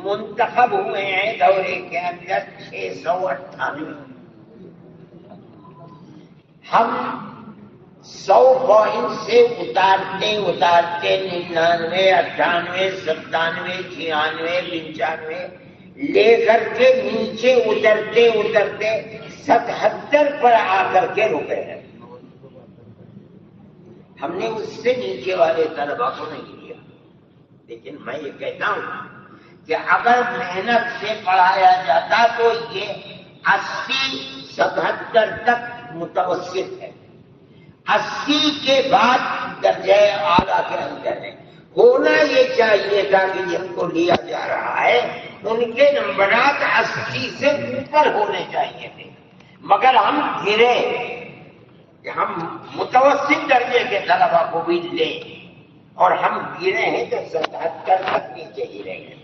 منتخب ہوئے ہیں دورے کے اندر 698۔ ہم 100 پوائنٹ سے اتارتے 99، 98، 97، 96، 95 لے کر کے نیچے اترتے 77 پر آ کر کے رکے ہیں۔ ہم نے اس سے نیچے والے طلبا کو نہیں لیا، لیکن میں یہ کہتا ہوں کہ اگر محنت سے پڑھایا جاتا تو یہ 80-77 تک متوسط ہے، 80 کے بعد درجہ اعلیٰ کے اندر ہے۔ ہونا یہ چاہیے تھا کہ جن کو لیا جا رہا ہے ان کے نمبرات 80 سے اوپر ہونے چاہیے تھے، مگر ہم گرے کہ ہم متوسط درجے کے طلبا کو بھی لیں، اور ہم گرے ہیں تو 77 تک نیچے ہی رہے ہیں،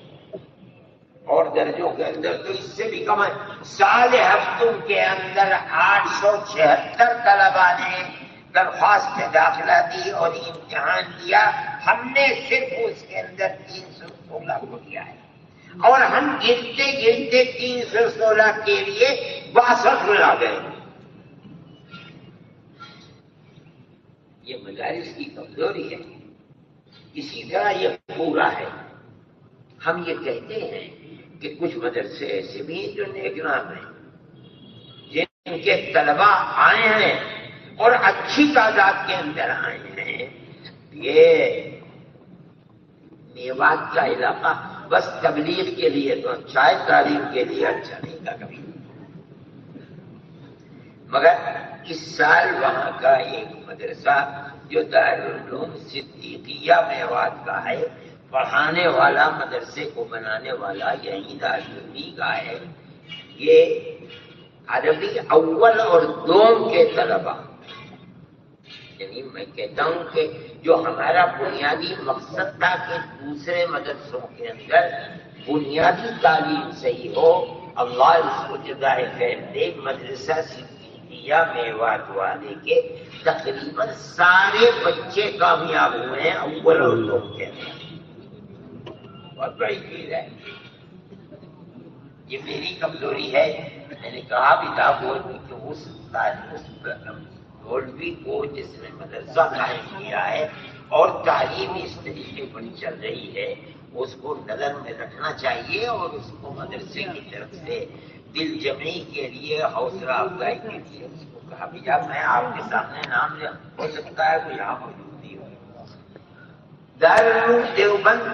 اور درجوں کے اندر تو اس سے بھی کم ہے۔ سال ہفتوں کے اندر 876 طلبا نے درخواست داخلہ دی اور امتحان دیا، ہم نے صرف اس کے اندر 316 کو لیا ہے، اور ہم گرتے گرتے 316 کے لیے 62 میں آ گئے۔ یہ مدارس کی کمزوری ہے۔ اسی طرح یہ پورا ہے۔ ہم یہ کہتے ہیں کہ کچھ مدرسے ایسے بھی ہیں جو نیک نام ہیں، جن کے طلبا آئے ہیں اور اچھی تعداد کے اندر آئے ہیں۔ یہ میوات کا علاقہ بس تبلیغ کے لیے تو اچھا ہے، تعلیم کے لیے اچھا نہیں تھا کبھی، مگر اس سال وہاں کا ایک مدرسہ جو دارالعلوم صدیقیہ میوات کا ہے، پڑھانے والا مدرسے کو بنانے والا یہی دارالعلومی کا ہے، یہ عربی اول اور دوم کے طلبا، یعنی میں کہتا ہوں کہ جو ہمارا بنیادی مقصد تھا کہ دوسرے مدرسوں کے اندر بنیادی تعلیم صحیح ہو، اللہ اس کو جزائے خیر دے، مدرسہ صدیقیہ میوات والے کے تقریباً سارے بچے کامیاب ہوئے ہیں اول اور دوم کے اندر۔ بہت بڑی چیز ہے، یہ میری کمزوری ہے۔ میں نے کہا بھی تھا کہ اس مولوی کو جس نے مدرسہ قائم کیا ہے اور تعلیم اس طریقے پر چل رہی ہے، اس کو نظر میں رکھنا چاہیے، اور اس کو مدرسے کی طرف سے دل جمعی کے لیے، حوصلہ افزائی کے لیے اس کو کہا بھی جب میں آپ کے سامنے نام لے، ہو سکتا ہے وہ یہاں موجود نہیں ہو۔ دارالعلوم دیوبند